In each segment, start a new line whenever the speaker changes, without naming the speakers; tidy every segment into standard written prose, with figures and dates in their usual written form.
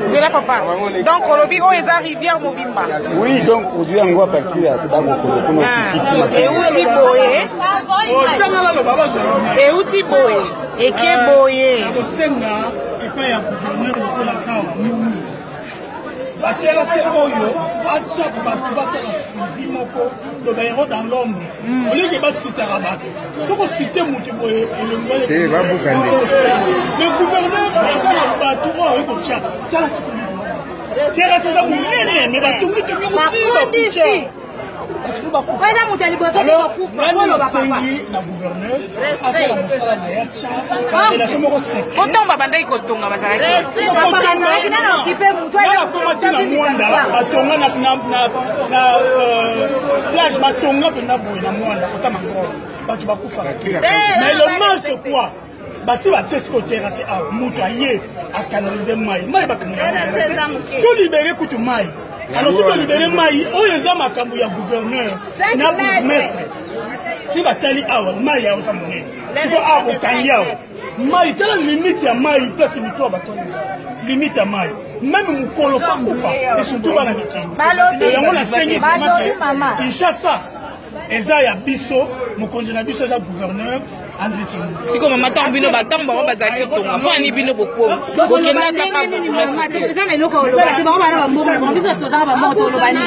C'est là, papa. Donc, Kolobi, on est à Rivière Mobimba.
Oui, donc, aujourd'hui, on va partir à Tango.
Et Outi Boé. Et Outi Boé. Et Ké Boé.
dans l'ombre. Au lieu de citer Rabat, il faut citer Moutiboé et le gouverneur mais le mal c'est quoi? Si va tuer ce côté, c'est à Moutaillé, à canaliser Maï. Maï va canaliser. Tout libérer coûte Maï. Alors, si vous libérez Maï, où les hommes à Kambouya gouverneur, n'a pas de maître. Si va tali awa, Maï a autant monnaie. Si vous avez autant yao. Maï, telle limite à Maï, place une toile bâton. Limite à Maï. Même mon colofa koufa, et surtout dans la vie. Et on a saigné, il chasse ça. Et ça, il y a Bisso, mon congénère Bisso, c'est gouverneur.
Si comme matin bino batam ba bazaki to mo ani bino boko bokenda ka pa
ça les loko lo ba ba ba mo mo biso to za ba mo to lo ba ni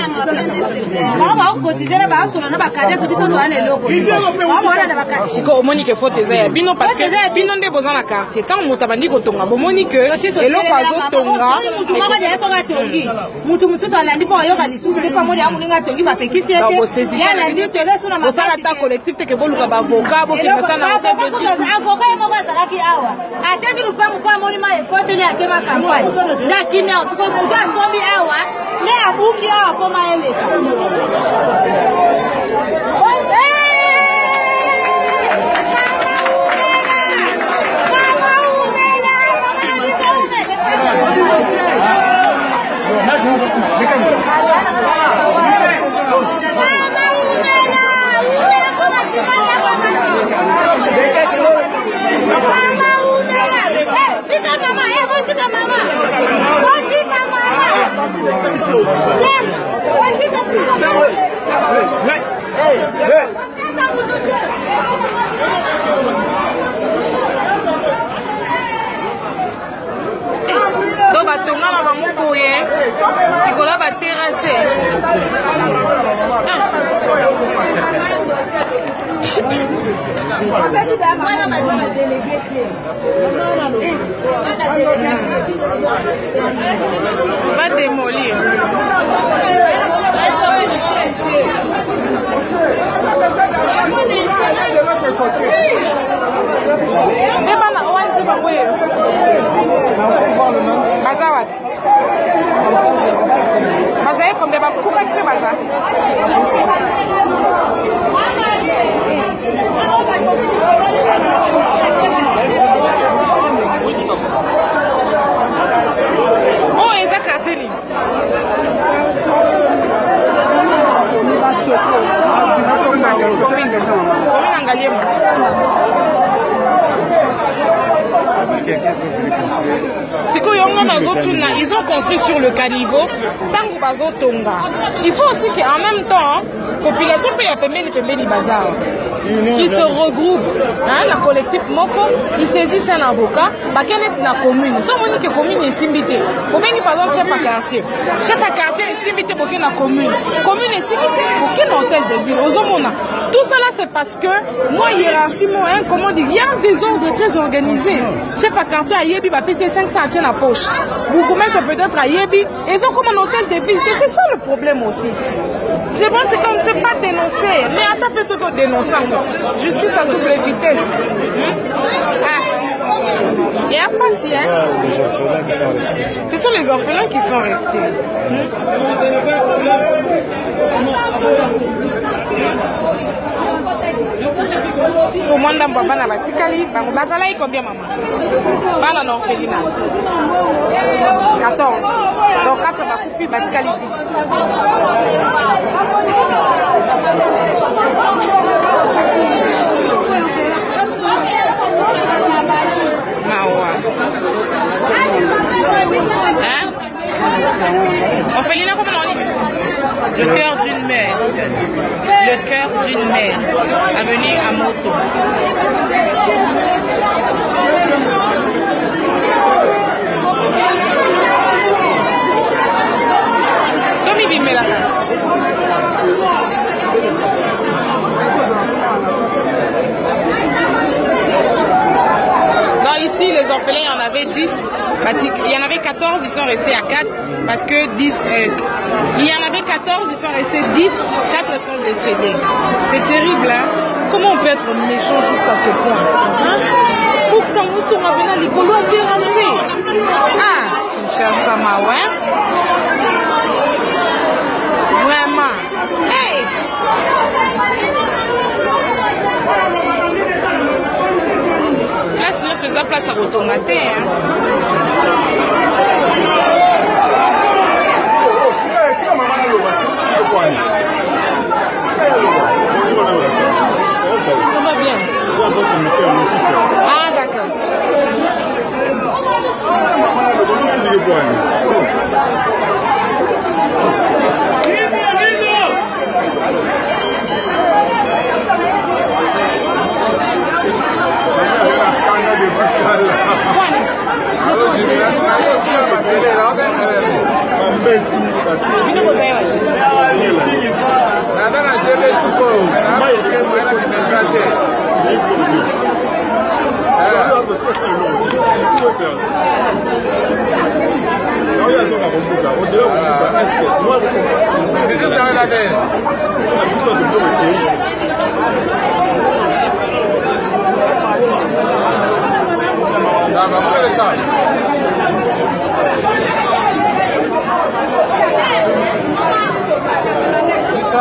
ba ba ko ti zera ba so na ba kade so biso to ale loko ba mo na ba kade
siko omoni ke faute za ya bino parce que bino nde bozana quartier tant mota bandi ko tonga bomoni que eloko azo tonga
mutu mama ya so ba tongi mutu mutu to alandi po yo kali susu ko mo ya muninga tongi ba pekisi ete ya na ndi to le so na ma
ça ta collectif te ke boluka ba avocat bo ke matana
avocat mo bazalaki awa ateki lupango kwa moni ma ekoteli akema campagne na kimia siko mutu asombi awa le abuki awa po maeleka
donc batonga na bango boye ikola baterrasse va démolir. Oh, exactement. Ils ont construit sur le caniveau. Il faut aussi qu'en même temps, la population peut y bazar. Qui se regroupent, hein, la collectif Moko, ils saisissent un avocat, bah quelle est la commune? Soit on dit que commune est simbité. Pour bien par exemple chef à quartier. Chef à quartier est simbité pour la commune. Commune est simbité pour quel hôtel de ville. Tout cela c'est parce que moi hiérarchie moi hein, comment dire, il y a des ordres très organisés. Chef à quartier à Yebi va payer 500 à la poche. Vous commencez peut-être à Yebi et ils ont comme un hôtel de ville. C'est ça le problème aussi ici. Je pense qu'on ne sait pas dénoncer, mais à taper ce qu'on dénonce. Justice à double vitesse. Il n'y a pas si, hein. Ce sont les orphelins qui sont restés. Tout le monde a papa na batikali, bazala y combien maman? Bana na orphelinat. 14. Donc 4 bakoufi batikali 10. Mawa. Orphelinat, comment on dit? Le cœur d'une mère. Le cœur d'une mère. Avenue Amoto. Tommy Bimelaka. Donc ici, les orphelins, il y en avait 10. Il y en avait 14, ils sont restés à 4. Parce que 10... il y en avait 14, ils sont restés 10. 4 sont décédés. C'est terrible, hein? Comment on peut être méchant jusqu'à ce point, hein? Pourtant, on m'a venu à l'école, on terrassé. Ah, Kinshasa, ouais. Vraiment. Hey! Place, nous faisons place à Rotongaté, hein? Tout va bien. Ah, d'accord.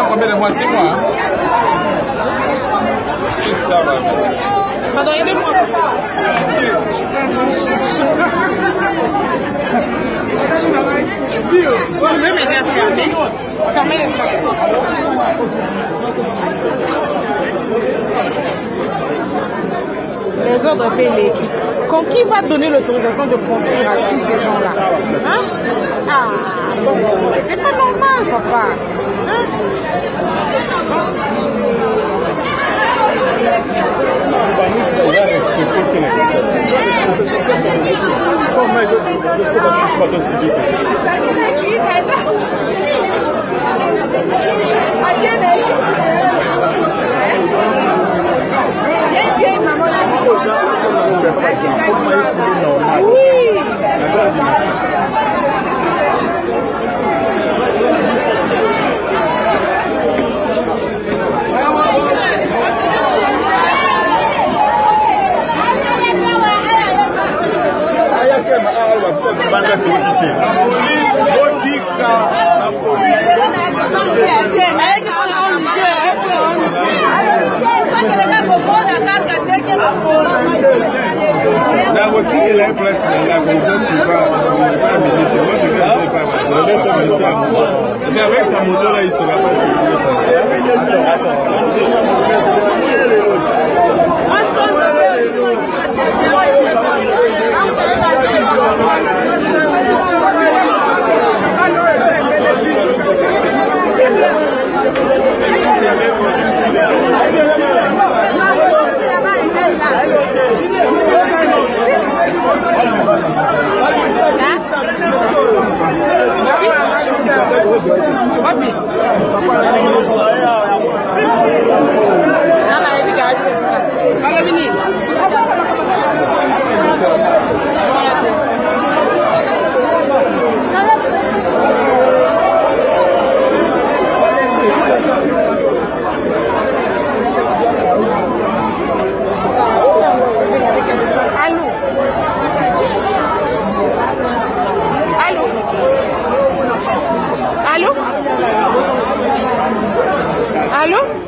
Combien de mois? 6 mois. 6, ça va.
Pardon, il y a 2 mois. Vous pouvez m'aider à fermer. Fermez les sacs. Les ordres payent l'équipe. Quand qui va donner l'autorisation de construire à tous ces gens-là? Hein? Ah, bon, c'est pas normal, papa. Hein?
La voiture est là presque, la maison tu vas amener, c'est moi je ne vais pas c'est avec sa moto là il ne sera pas circuler.
Allô?